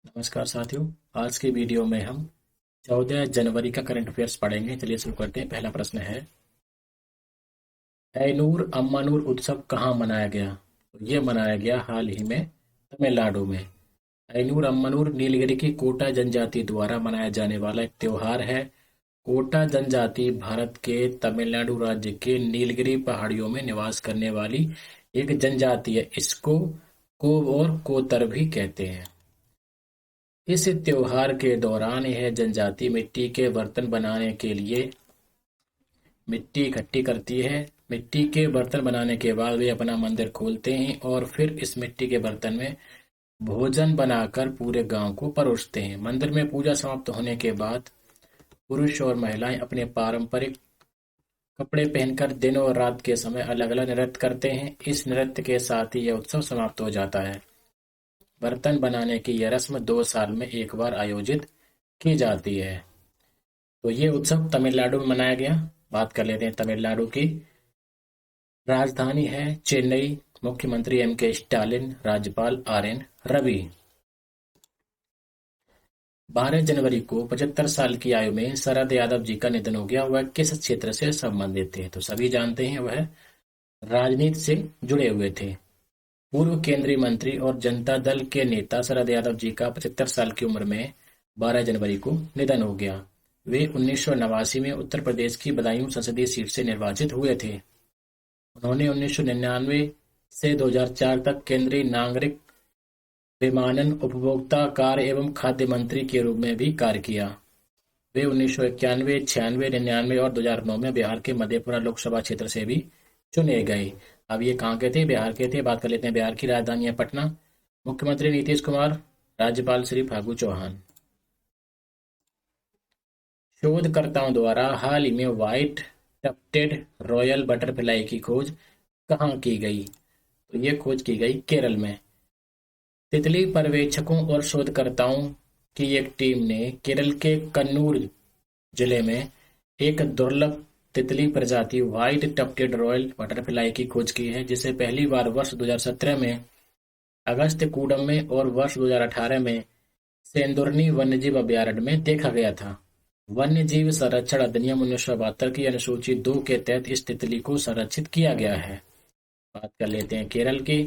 नमस्कार साथियों। आज के वीडियो में हम 14 जनवरी का करंट अफेयर्स पढ़ेंगे। चलिए शुरू करते हैं। पहला प्रश्न है, ऐनूर अम्मानूर उत्सव कहाँ मनाया गया? तो ये मनाया गया हाल ही में तमिलनाडु में। ऐनूर अम्मानूर नीलगिरी की कोटा जनजाति द्वारा मनाया जाने वाला एक त्योहार है। कोटा जनजाति भारत के तमिलनाडु राज्य के नीलगिरी पहाड़ियों में निवास करने वाली एक जनजाति है। इसको को और कोतर भी कहते हैं। इस त्योहार के दौरान यह जनजाति मिट्टी के बर्तन बनाने के लिए मिट्टी इकट्ठी करती है। मिट्टी के बर्तन बनाने के बाद वे अपना मंदिर खोलते हैं और फिर इस मिट्टी के बर्तन में भोजन बनाकर पूरे गांव को परोसते हैं। मंदिर में पूजा समाप्त होने के बाद पुरुष और महिलाएं अपने पारंपरिक कपड़े पहनकर दिन और रात के समय अलग अलग नृत्य करते हैं। इस नृत्य के साथ ही यह उत्सव समाप्त हो जाता है। बर्तन बनाने की यह रस्म 2 साल में एक बार आयोजित की जाती है। तो ये उत्सव तमिलनाडु में मनाया गया। बात कर लेते हैं तमिलनाडु की। राजधानी है चेन्नई। मुख्यमंत्री M.K. स्टालिन, राज्यपाल R.N. रवि। 12 जनवरी को 75 साल की आयु में शरद यादव जी का निधन हो गया। वह किस क्षेत्र से संबंधित थे? तो सभी जानते हैं, वह राजनीति से जुड़े हुए थे। पूर्व केंद्रीय मंत्री और जनता दल के नेता शरद यादव जी का 75 साल की उम्र में 12 जनवरी को निधन हो गया। वे 1989 में उत्तर प्रदेश की बदायूं संसदीय सीट से निर्वाचित हुए थे। उन्होंने 1999 से 2004 तक केंद्रीय नागरिक विमानन, उपभोक्ता कार्य एवं खाद्य मंत्री के रूप में भी कार्य किया। वे 1991, 96, 99 और 2009 में बिहार के मधेपुरा लोकसभा क्षेत्र से भी चुने गए। अब ये कहाँ के थे? बिहार के थे। बात कर लेते हैं। बिहार की राजधानी है पटना। मुख्यमंत्री नीतीश कुमार, राज्यपाल श्री फागू चौहान। शोधकर्ताओं द्वारा हाल ही में व्हाइट टफ्टेड रॉयल बटरफ्लाई की खोज कहाँ की गई? तो ये खोज की गई केरल में। तितली पर्यवेक्षकों और शोधकर्ताओं की एक टीम ने केरल के कन्नूर जिले में एक दुर्लभ तितली प्रजाति व्हाइट टफ्टेड रॉयल बटरफ्लाई की खोज की है, जिसे पहली बार वर्ष 2017 में अगस्त्यकूडम में और वर्ष 2018 में सेंदुरनी वन्यजीव अभयारण्य में देखा गया था। वन्यजीव संरक्षण अधिनियम 1972 की अनुसूची 2 के तहत इस तितली को संरक्षित किया गया है। बात कर लेते हैं केरल की।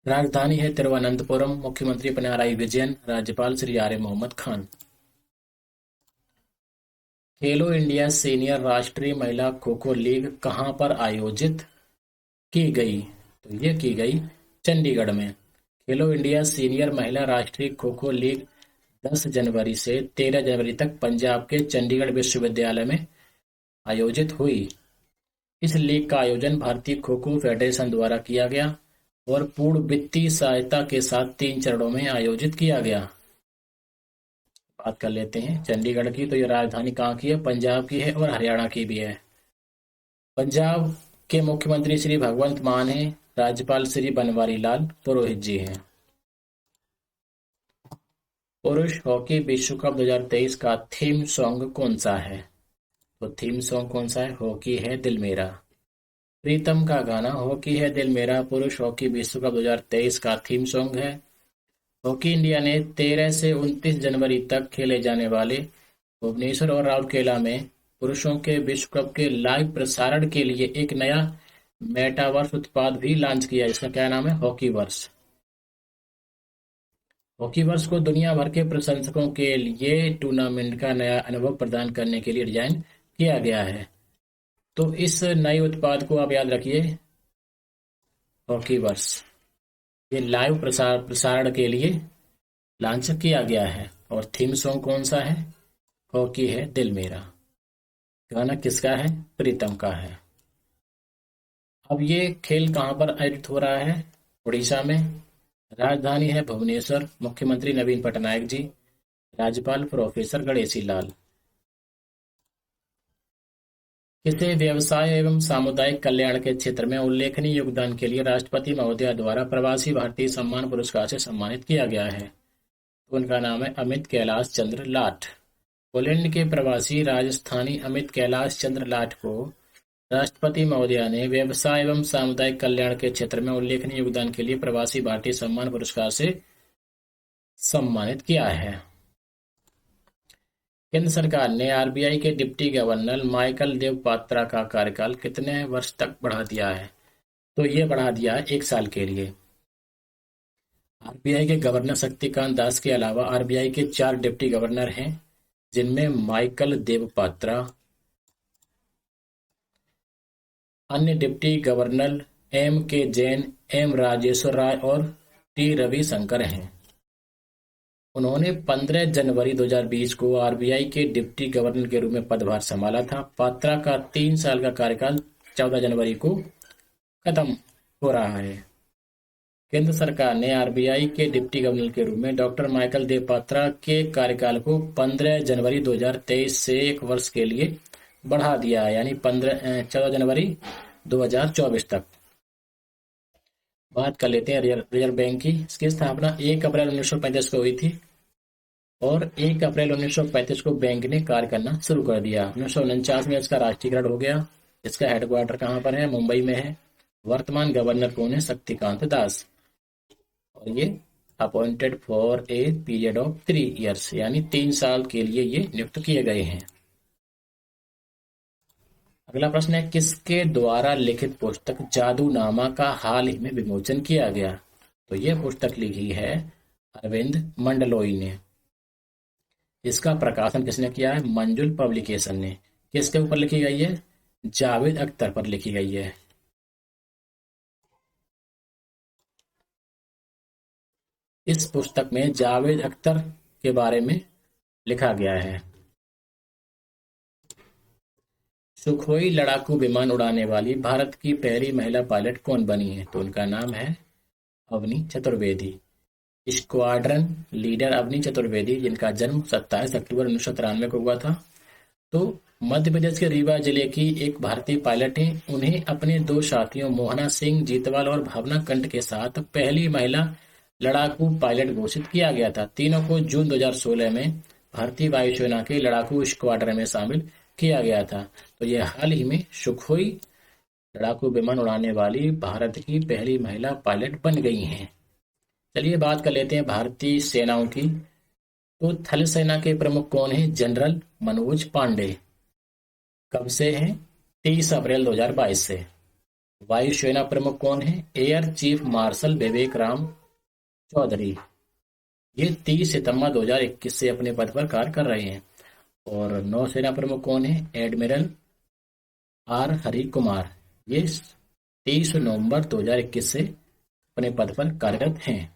राजधानी है तिरुवनंतपुरम। मुख्यमंत्री पिनाराई विजयन, राज्यपाल श्री आरिफ मोहम्मद खान। खेलो इंडिया सीनियर राष्ट्रीय महिला खो खो लीग कहां पर आयोजित की गई? तो ये की गई चंडीगढ़ में। खेलो इंडिया सीनियर महिला राष्ट्रीय खो खो लीग 10 जनवरी से 13 जनवरी तक पंजाब के चंडीगढ़ विश्वविद्यालय में आयोजित हुई। इस लीग का आयोजन भारतीय खो खो फेडरेशन द्वारा किया गया और पूर्ण वित्तीय सहायता के साथ 3 चरणों में आयोजित किया गया। बात कर लेते हैं चंडीगढ़ की। तो ये राजधानी कहाँ की है? पंजाब की है और हरियाणा की भी है। पंजाब के मुख्यमंत्री श्री भगवंत मान हैं। राज्यपाल श्री बनवारी लाल पुरोहित जी हैं। पुरुष हॉकी विश्व कप 2023 का थीम सॉन्ग कौन सा है? तो थीम सॉन्ग कौन सा है? हॉकी है दिल मेरा। प्रीतम का गाना हॉकी है दिल मेरा पुरुष हॉकी विश्व कप 2023 का थीम सॉन्ग है। हॉकी इंडिया ने 13 से 29 जनवरी तक खेले जाने वाले भुवनेश्वर और राउरकेला में पुरुषों के विश्व कप के लाइव प्रसारण के लिए एक नया मेटावर्स उत्पाद भी लॉन्च किया। इसका क्या नाम है? हॉकीवर्स। हॉकीवर्स को दुनिया भर के प्रशंसकों के लिए टूर्नामेंट का नया अनुभव प्रदान करने के लिए डिजाइन किया गया है। तो इस नए उत्पाद को आप याद रखिए, हॉकीवर्स। ये लाइव प्रसारण के लिए लॉन्च किया गया है। और थीम सॉन्ग कौन सा है? हॉकी है दिल मेरा। गाना किसका है? प्रीतम का है। अब ये खेल कहाँ पर आयोजित हो रहा है? उड़ीसा में। राजधानी है भुवनेश्वर। मुख्यमंत्री नवीन पटनायक जी, राज्यपाल प्रोफेसर गणेशी लाल। किसे व्यवसाय एवं सामुदायिक कल्याण के क्षेत्र में उल्लेखनीय योगदान के लिए राष्ट्रपति महोदया द्वारा प्रवासी भारतीय सम्मान पुरस्कार से सम्मानित किया गया है? तो उनका नाम है अमित कैलाश चंद्र लाठ। पोलैंड के प्रवासी राजस्थानी अमित कैलाश चंद्र लाठ को राष्ट्रपति महोदया ने व्यवसाय एवं सामुदायिक कल्याण के क्षेत्र में उल्लेखनीय योगदान के लिए प्रवासी भारतीय सम्मान पुरस्कार से सम्मानित किया है। केंद्र सरकार ने आरबीआई के डिप्टी गवर्नर माइकल देव पात्रा का कार्यकाल कितने वर्ष तक बढ़ा दिया है? तो ये बढ़ा दिया है 1 साल के लिए। आरबीआई के गवर्नर शक्तिकांत दास के अलावा आरबीआई के 4 डिप्टी गवर्नर हैं, जिनमें माइकल देव पात्रा, अन्य डिप्टी गवर्नर एम के जैन, एम राजेश्वर राय और टी रविशंकर हैं। उन्होंने 15 जनवरी 2020 को आरबीआई के डिप्टी गवर्नर के रूप में पदभार संभाला था। पात्रा का 3 साल का कार्यकाल 14 जनवरी को खत्म हो रहा है। केंद्र सरकार ने आरबीआई के डिप्टी गवर्नर के रूप में डॉक्टर माइकल देव पात्रा के कार्यकाल को 15 जनवरी 2023 से 1 वर्ष के लिए बढ़ा दिया है, यानी 14 जनवरी 2024 तक। बात कर लेते हैं रिजर्व बैंक की। इसकी स्थापना 1 अप्रैल 1935 को हुई थी और 1 अप्रैल 1935 को बैंक ने कार्य करना शुरू कर दिया। 1949 में इसका राष्ट्रीयकरण हो गया। इसका हेडक्वार्टर कहाँ पर है? मुंबई में है। वर्तमान गवर्नर कौन है? शक्तिकांत दास। और ये appointed for a period of 3 years, यानी 3 साल के लिए ये नियुक्त किए गए हैं। अगला प्रश्न है, किसके द्वारा लिखित पुस्तक जादूनामा का हाल ही में विमोचन किया गया? तो यह पुस्तक लिखी है अरविंद मंडलोई ने। इसका प्रकाशन किसने किया है? मंजुल पब्लिकेशन ने। किसके ऊपर लिखी गई है? जावेद अख्तर पर लिखी गई है। इस पुस्तक में जावेद अख्तर के बारे में लिखा गया है। सुखोई लड़ाकू विमान उड़ाने वाली भारत की पहली महिला पायलट कौन बनी है? तो उनका नाम है अवनी चतुर्वेदी। स्क्वाड्रन लीडर अवनी चतुर्वेदी, जिनका जन्म 27 अक्टूबर 1993 को हुआ था, तो मध्य प्रदेश के रीवा जिले की एक भारतीय पायलट हैं। उन्हें अपने 2 साथियों मोहना सिंह जीतवाल और भावना कंठ के साथ पहली महिला लड़ाकू पायलट घोषित किया गया था। तीनों को जून 2016 में भारतीय वायुसेना के लड़ाकू स्क्वाड्रन में शामिल किया गया था। तो ये हाल ही में सुखोई लड़ाकू विमान उड़ाने वाली भारत की पहली महिला पायलट बन गई हैं। चलिए बात कर लेते हैं भारतीय सेनाओं की। तो थल सेना के प्रमुख कौन है? जनरल मनोज पांडे। कब से हैं? 30 अप्रैल 2022 से। वायुसेना प्रमुख कौन है? एयर चीफ मार्शल विवेक राम चौधरी। ये 30 सितंबर 2021 से अपने पद पर कार्य कर रहे हैं। और नौसेना प्रमुख कौन है? Admiral R Hari Kumar. ये 23 नवंबर 2021 से अपने पद पर कार्यरत हैं।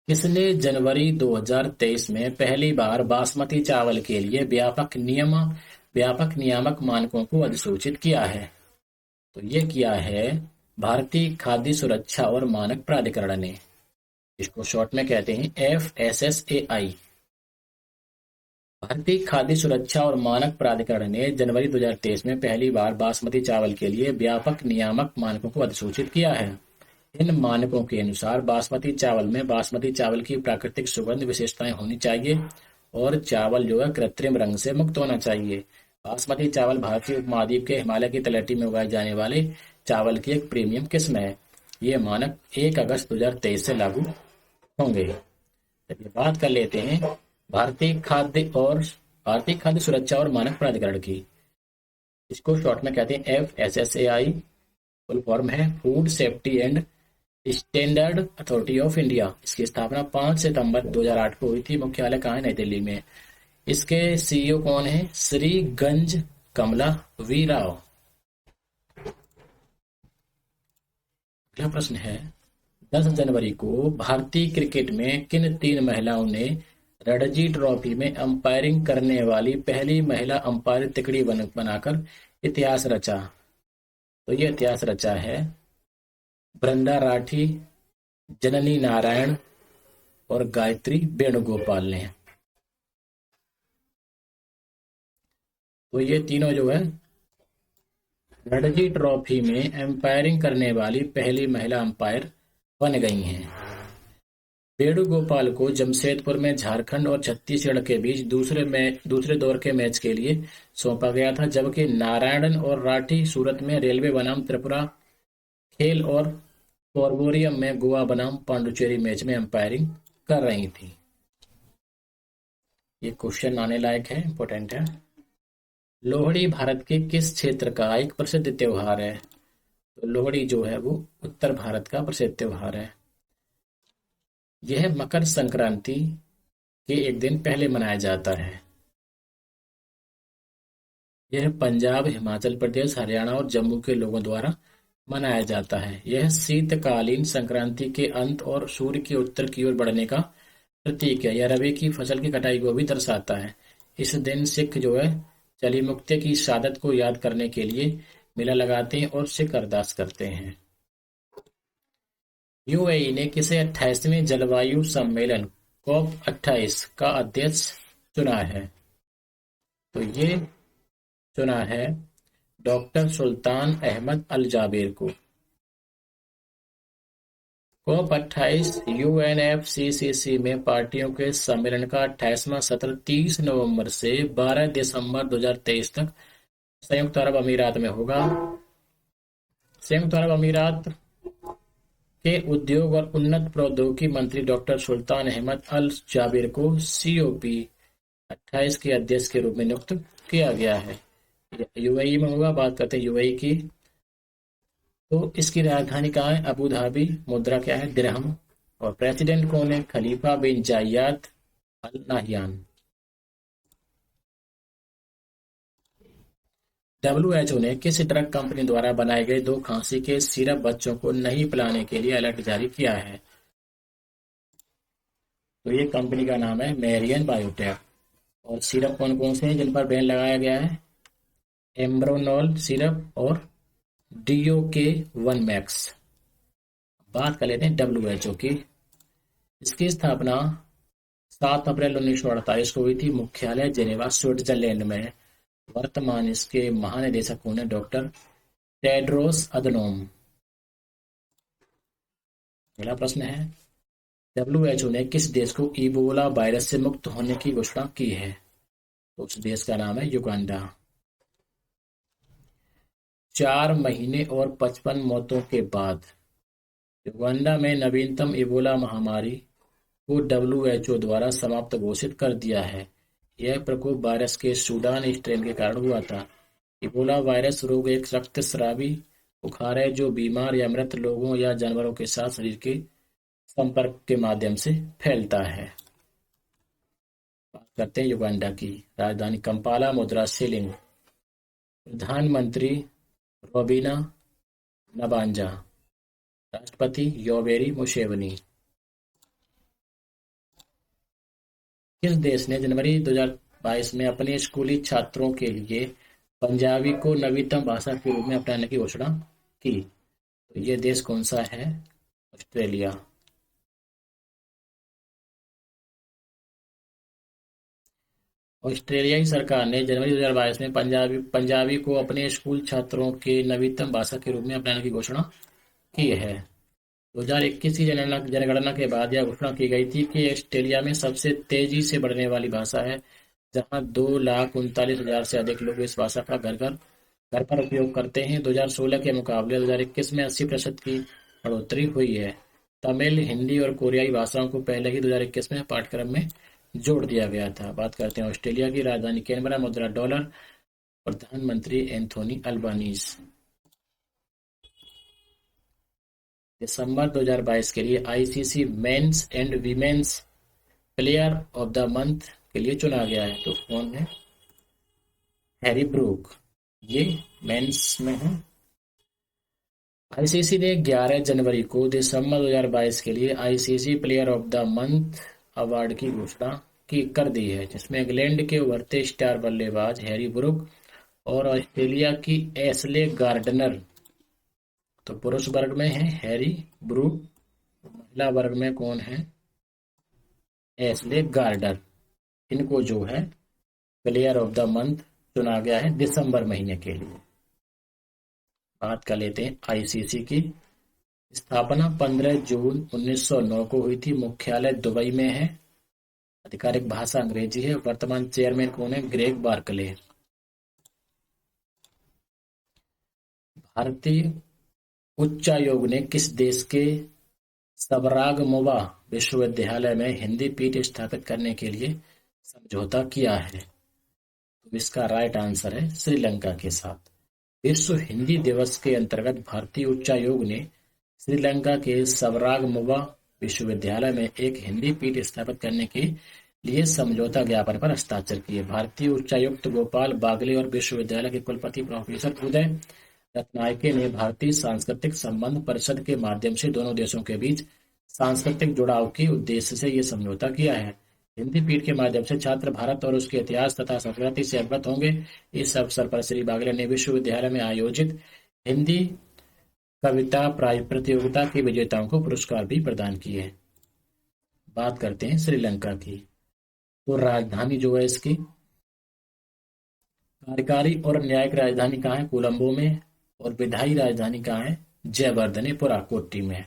किसने जनवरी 2023 में पहली बार बासमती चावल के लिए व्यापक नियामक मानकों को अधिसूचित किया है? तो ये किया है भारतीय खाद्य सुरक्षा और मानक प्राधिकरण ने। इसको शॉर्ट में कहते हैं FSSAI। भारतीय खाद्य सुरक्षा और मानक प्राधिकरण ने जनवरी 2023 में पहली बार बासमती चावल के लिए व्यापक नियामक मानकों को अधिसूचित किया है। इन मानकों के अनुसार बासमती चावल में बासमती चावल की प्राकृतिक सुगंध विशेषताएं होनी चाहिए और चावल जो है कृत्रिम रंग से मुक्त होना चाहिए। बासमती चावल भारतीय उपमहाद्वीप के हिमालय की तलहटी में उगाए जाने वाले चावल की एक प्रीमियम किस्म है। ये मानक 1 अगस्त 2023 से लागू होंगे। चलिए बात कर लेते हैं भारतीय खाद्य सुरक्षा और मानक प्राधिकरण की। इसको शॉर्ट में कहते हैं FSSAI। फुल फॉर्म है food safety and standard authority of India. इसकी स्थापना 5 सितंबर 2008 को हुई थी। मुख्यालय कहाँ है? नई दिल्ली में। इसके CEO कौन है? श्री गंज कमला वी राव। अगला प्रश्न है, 10 जनवरी को भारतीय क्रिकेट में किन 3 महिलाओं ने रणजी ट्रॉफी में अंपायरिंग करने वाली पहली महिला अंपायर तिकड़ी बनाकर इतिहास रचा? तो ये इतिहास रचा है बृंदा राठी, जननी नारायण और गायत्री वेणुगोपाल ने। तो ये तीनों जो है रणजी ट्रॉफी में एम्पायरिंग करने वाली पहली महिला अंपायर बन गई हैं। वेणुगोपाल को जमशेदपुर में झारखंड और छत्तीसगढ़ के बीच दूसरे दौर के मैच के लिए सौंपा गया था, जबकि नारायणन और राठी सूरत में रेलवे बनाम त्रिपुरा खेल और पोर्वोरियम में गोवा बनाम पांडुचेरी मैच में अंपायरिंग कर रही थी। ये क्वेश्चन आने लायक है, इंपॉर्टेंट है। लोहड़ी भारत के किस क्षेत्र का एक प्रसिद्ध त्योहार है? तो लोहड़ी जो है वो उत्तर भारत का प्रसिद्ध त्योहार है। यह मकर संक्रांति के एक दिन पहले मनाया जाता है। यह पंजाब, हिमाचल प्रदेश, हरियाणा और जम्मू के लोगों द्वारा मनाया जाता है। यह शीतकालीन संक्रांति के अंत और सूर्य के उत्तर की ओर बढ़ने का प्रतीक है। यह रबी की फसल की कटाई को भी दर्शाता है। इस दिन सिख जो है चली मुक्ति की शहादत को याद करने के लिए मेला लगाते हैं और सिख अरदास करते हैं। यूएई ने किसे 28वें जलवायु सम्मेलन COP28 का अध्यक्ष चुना है? तो ये चुना है डॉक्टर सुल्तान अहमद अल जाबेर को। COP28 UNFCCC में पार्टियों के सम्मेलन का 28वां सत्र 30 नवंबर से 12 दिसंबर 2023 तक संयुक्त अरब अमीरात में होगा। संयुक्त अरब अमीरात के उद्योग और उन्नत प्रौद्योगिकी मंत्री डॉक्टर सुल्तान अहमद अल जाबेर को COP28 के अध्यक्ष के रूप में नियुक्त किया गया है। यूएई में होगा। बात करते हैं यूएई की, तो इसकी राजधानी कहाँ है? Abu Dhabi. मुद्रा क्या है? दिरहम। और प्रेसिडेंट कौन है? खलीफा बिन जायद अल नाहयान। WHO ने किस ड्रग कंपनी द्वारा बनाए गए 2 खांसी के सिरप बच्चों को नहीं पिलाने के लिए अलर्ट जारी किया है? तो ये कंपनी का नाम है मेरियन बायोटेक। और सिरप कौन कौन से हैं जिन पर बैन लगाया गया है? एम्ब्रोनॉल सिरप और DOK1 मैक्स। बात कर लेते हैं WHO की। इसकी स्थापना 7 अप्रैल 1948 को हुई थी। मुख्यालय जेनेवा, स्विट्जरलैंड में। वर्तमान इसके महानिदेशक कौन है? Doctor Tedros Adhanom. अगला प्रश्न है, WHO ने किस देश को इबोला वायरस से मुक्त होने की घोषणा की है? तो उस देश का नाम है युगांडा। 4 महीने और 55 मौतों के बाद युगांडा में नवीनतम इबोला महामारी को WHO द्वारा समाप्त घोषित कर दिया है। यह प्रकोप वायरस के सूडान स्ट्रेन के कारण हुआ था। इबोला वायरस रोग एक रक्तस्रावी बुखार है जो बीमार या मृत लोगों या जानवरों के साथ शरीर के संपर्क के माध्यम से फैलता है। बात करते हैं युगांडा की। राजधानी कंपाला, मुद्रा शिलिंग। प्रधानमंत्री रोबिना नबांजा। राष्ट्रपति योवेरी मुसेवेनी। किस देश ने जनवरी 2022 में अपने स्कूली छात्रों के लिए पंजाबी को नवीनतम भाषा के रूप में अपनाने की घोषणा की? तो ये देश कौन सा है? ऑस्ट्रेलिया। ऑस्ट्रेलियाई सरकार ने जनवरी 2022 में पंजाबी को अपने स्कूल छात्रों के नवीनतम भाषा के रूप में अपनाने की घोषणा की है। 2021 की जनगणना के बाद यह घोषणा की गई थी कि ऑस्ट्रेलिया में सबसे तेजी से बढ़ने वाली भाषा है, जहां 2,39,000 से अधिक लोग इस भाषा का घर पर उपयोग करते हैं। 2016 के मुकाबले 2021 में 80% की बढ़ोतरी हुई है। तमिल, हिंदी और कोरियाई भाषाओं को पहले ही 2021 में पाठ्यक्रम में जोड़ दिया गया था। बात करते हैं ऑस्ट्रेलिया की। राजधानी कैनबरा, मुद्रा डॉलर। प्रधानमंत्री एंथोनी अल्बानीज। दिसंबर 2022 के लिए ICC men's and women's player of the month के लिए चुना गया है। तो कौन है? Harry Brook. ये मेंस में है। ICC ने 11 जनवरी को दिसंबर 2022 के लिए ICC player of the month award की घोषणा कर दी है, जिसमें इंग्लैंड के उभरते स्टार बल्लेबाज हैरी ब्रूक और ऑस्ट्रेलिया की एशले गार्डनर। तो पुरुष वर्ग में है हैरी ब्रूक, महिला वर्ग में कौन है? Ashleigh Gardner. इनको जो है प्लेयर ऑफ द मंथ चुना गया है दिसंबर महीने के लिए। बात कर लेते हैं ICC की। स्थापना 15 जून 1909 को हुई थी। मुख्यालय दुबई में है। आधिकारिक भाषा अंग्रेजी है। वर्तमान चेयरमैन कौन है? Greg Barclay. भारतीय उच्चायोग ने किस देश के सवरागमुवा विश्वविद्यालय में हिंदी पीठ स्थापित करने के लिए समझौता किया है? तो इसका राइट आंसर है श्रीलंका के साथ। विश्व हिंदी दिवस के अंतर्गत भारतीय उच्चायोग ने श्रीलंका के सवरागमुवा विश्वविद्यालय में एक हिंदी पीठ स्थापित करने के लिए समझौता ज्ञापन पर हस्ताक्षर किए। भारतीय उच्चायुक्त गोपाल बागले और विश्वविद्यालय के कुलपति प्रोफेसर उदय रत्नायके ने भारतीय सांस्कृतिक संबंध परिषद के माध्यम से दोनों देशों के बीच सांस्कृतिक जुड़ाव के उद्देश्य से ये समझौता किया है। हिंदी पीठ के माध्यम से छात्र भारत और उसके इतिहास तथा संस्कृति से अवगत होंगे। इस अवसर पर श्री बागले ने विश्वविद्यालय में आयोजित हिंदी कविता प्रतियोगिता के विजेताओं को पुरस्कार भी प्रदान किए। बात करते हैं श्रीलंका की। तो राजधानी जो है इसकी, कार्यकारी और न्यायिक राजधानी कहाँ है? कोलंबो में। और विधायी राजधानी कहाँ है? जयवर्धनेपुरा कोट्टी में।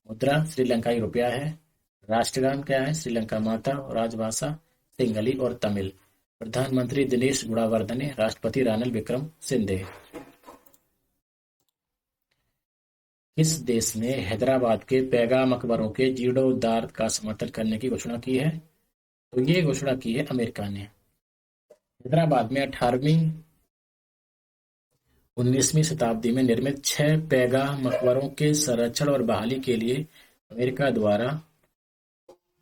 मुद्रा श्रीलंकाई रुपया है। राष्ट्रगान क्या है? श्रीलंका माता। और राजभाषा सिंहली और तमिल। प्रधानमंत्री दिनेश गुणावर्धने। राष्ट्रपति रानिल विक्रमसिंघे। किस देश ने हैदराबाद के पैगा मकबरों के जीर्णोद्धार का समर्थन करने की घोषणा की है? तो ये घोषणा की है अमेरिका ने। हैदराबाद में 18वीं-19वीं शताब्दी में निर्मित 6 पैगा मकबरों के संरक्षण और बहाली के लिए अमेरिका द्वारा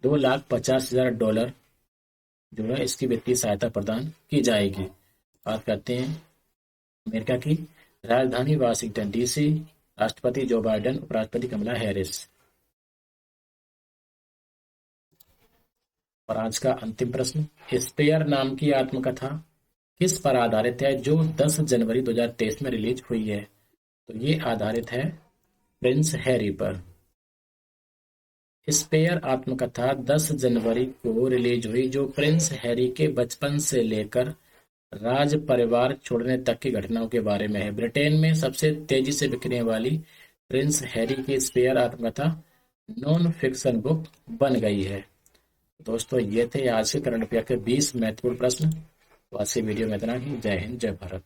$2,50,000 जो है इसकी वित्तीय सहायता प्रदान की जाएगी। बात करते हैं अमेरिका की। राजधानी वाशिंगटन डीसी। राष्ट्रपति जो बाइडेन। उपराष्ट्रपति कमला हैरिस। और आज का अंतिम प्रश्न, स्पेयर नाम की आत्मकथा किस पर आधारित है जो 10 जनवरी 2023 में रिलीज हुई है? तो ये आधारित है प्रिंस हैरी पर। स्पेयर आत्मकथा 10 जनवरी को रिलीज हुई जो प्रिंस हैरी के बचपन से लेकर राज परिवार छोड़ने तक की घटनाओं के बारे में है। ब्रिटेन में सबसे तेजी से बिकने वाली प्रिंस हैरी की स्पेयर आत्मकथा नॉन फिक्शन बुक बन गई है। दोस्तों ये थे आज के करंट अफेयर के 20 महत्वपूर्ण प्रश्न। तो आज के वीडियो में इतना ही। जय हिंद, जय भारत।